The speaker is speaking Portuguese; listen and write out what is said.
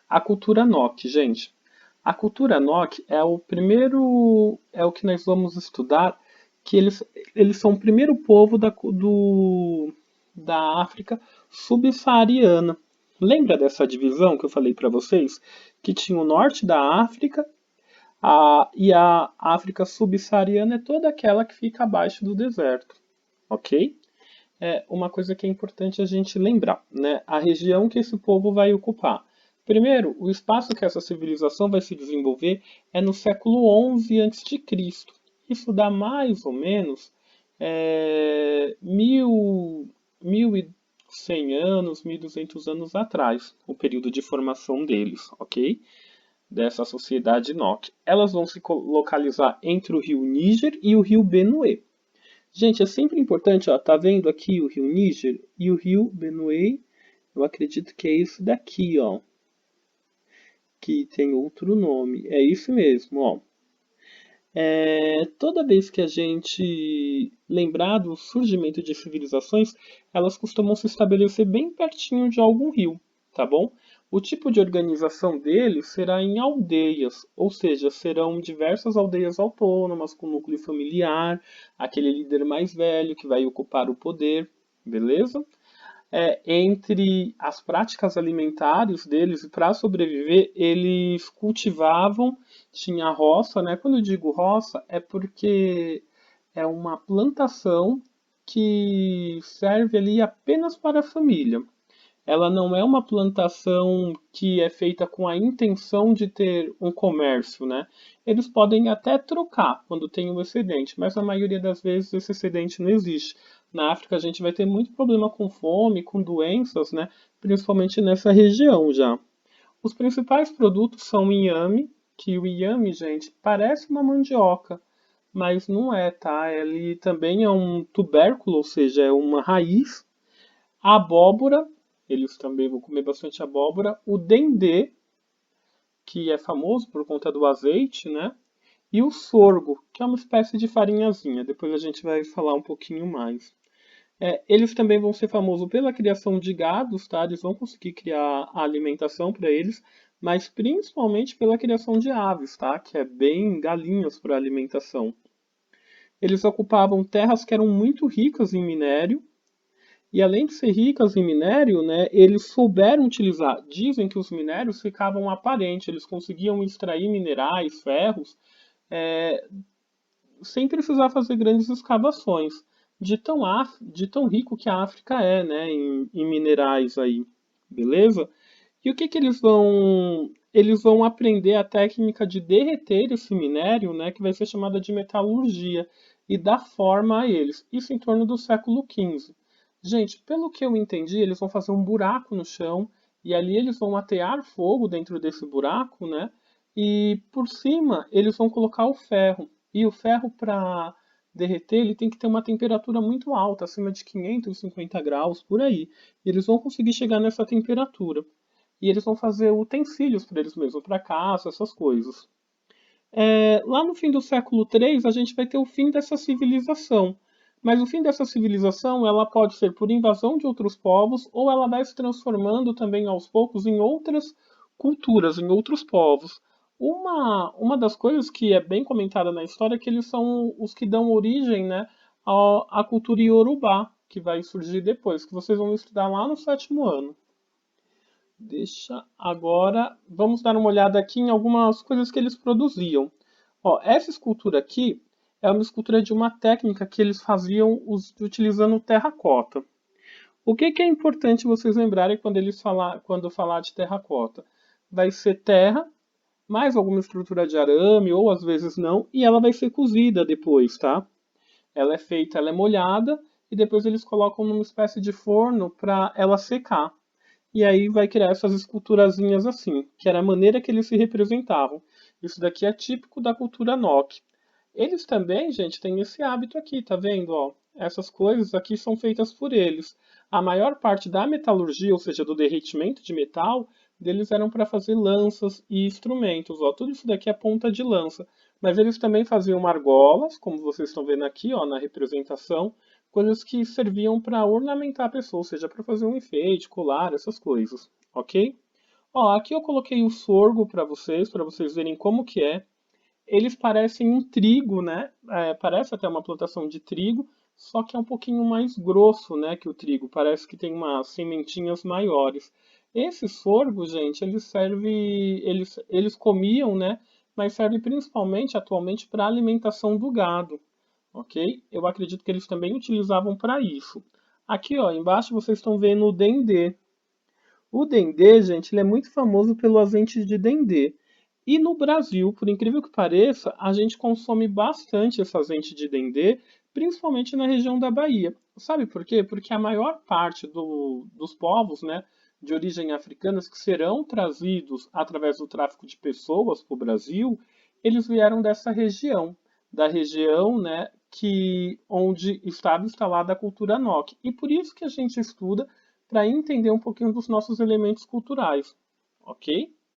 A cultura NOC, gente. A cultura NOC é o primeiro, é o que nós vamos estudar, que eles são o primeiro povo da África subsaariana. Lembra dessa divisão que eu falei para vocês? Que tinha o norte da África e a África subsaariana é toda aquela que fica abaixo do deserto, ok? É uma coisa que é importante a gente lembrar, né? A região que esse povo vai ocupar. Primeiro, o espaço que essa civilização vai se desenvolver é no século XI a.C. Isso dá mais ou menos 1100 anos, 1200 anos atrás, o período de formação deles, ok? Dessa sociedade NOC. Elas vão se localizar entre o rio Níger e o rio Benue. Gente, é sempre importante, ó, tá vendo aqui o rio Níger e o rio Benue? Eu acredito que é isso daqui, ó, que tem outro nome. É isso mesmo, ó. Toda vez que a gente lembrar do surgimento de civilizações, elas costumam se estabelecer bem pertinho de algum rio, tá bom? O tipo de organização deles será em aldeias, ou seja, serão diversas aldeias autônomas com núcleo familiar, aquele líder mais velho que vai ocupar o poder, beleza? Entre as práticas alimentares deles, para sobreviver, eles cultivavam, tinha roça, né? Quando eu digo roça, é porque é uma plantação que serve ali apenas para a família. Ela não é uma plantação que é feita com a intenção de ter um comércio, né? Eles podem até trocar quando tem um excedente, mas na maioria das vezes esse excedente não existe. Na África a gente vai ter muito problema com fome, com doenças, né? Principalmente nessa região já. Os principais produtos são o inhame, que o inhame, gente, parece uma mandioca, mas não é, tá? Ele também é um tubérculo, ou seja, é uma raiz. A abóbora, eles também vão comer bastante abóbora. O dendê, que é famoso por conta do azeite, né? E o sorgo, que é uma espécie de farinhazinha. Depois a gente vai falar um pouquinho mais. Eles também vão ser famosos pela criação de gados, tá? Eles vão conseguir criar a alimentação para eles, mas principalmente pela criação de aves, tá? Que é bem galinhas para alimentação. Eles ocupavam terras que eram muito ricas em minério, e além de ser ricas em minério, né, eles souberam utilizar. Dizem que os minérios ficavam aparentes, eles conseguiam extrair minerais, ferros, é, sem precisar fazer grandes escavações. De tão rico que a África é, né, em minerais aí, beleza? E o que que eles vão? Eles vão aprender a técnica de derreter esse minério, né, que vai ser chamada de metalurgia, e dar forma a eles. Isso em torno do século XV. Gente, pelo que eu entendi, eles vão fazer um buraco no chão e ali eles vão atear fogo dentro desse buraco, né? E por cima eles vão colocar o ferro. E o ferro para derreter, ele tem que ter uma temperatura muito alta, acima de 550 graus por aí. E eles vão conseguir chegar nessa temperatura. E eles vão fazer utensílios para eles mesmos, para caça, essas coisas. Lá no fim do século III, a gente vai ter o fim dessa civilização. Mas o fim dessa civilização, ela pode ser por invasão de outros povos, ou ela vai se transformando também aos poucos em outras culturas, em outros povos. Uma das coisas que é bem comentada na história é que eles são os que dão origem, né, à cultura iorubá, que vai surgir depois, que vocês vão estudar lá no sétimo ano. Deixa agora, vamos dar uma olhada aqui em algumas coisas que eles produziam. Ó, essa escultura aqui é uma escultura de uma técnica que eles faziam utilizando terracota. O que, que é importante vocês lembrarem quando falar de terracota? Vai ser terra, mais alguma estrutura de arame, ou às vezes não, e ela vai ser cozida depois, tá? Ela é molhada, e depois eles colocam numa espécie de forno para ela secar. E aí vai criar essas esculturazinhas assim, que era a maneira que eles se representavam. Isso daqui é típico da cultura NOC. Eles também, gente, têm esse hábito aqui, tá vendo? Ó? Essas coisas aqui são feitas por eles. A maior parte da metalurgia, ou seja, do derretimento de metal, deles eram para fazer lanças e instrumentos. Ó. Tudo isso daqui é ponta de lança. Mas eles também faziam argolas, como vocês estão vendo aqui ó, na representação, coisas que serviam para ornamentar a pessoa, ou seja, para fazer um enfeite, colar, essas coisas, ok? Ó, aqui eu coloquei o sorgo para vocês verem como que é. Eles parecem um trigo, né? Parece até uma plantação de trigo, só que é um pouquinho mais grosso, né, que o trigo. Parece que tem umas sementinhas maiores. Esse sorgo, gente, eles comiam, né? Mas serve principalmente atualmente para a alimentação do gado, ok? Eu acredito que eles também utilizavam para isso. Aqui, ó, embaixo vocês estão vendo o dendê. O dendê, gente, ele é muito famoso pelo azeite de dendê. E no Brasil, por incrível que pareça, a gente consome bastante esse azeite de dendê, principalmente na região da Bahia. Sabe por quê? Porque a maior parte dos povos, né, de origem africana que serão trazidos através do tráfico de pessoas para o Brasil, eles vieram dessa região, da região, né, onde estava instalada a cultura NOC. E por isso que a gente estuda para entender um pouquinho dos nossos elementos culturais, ok?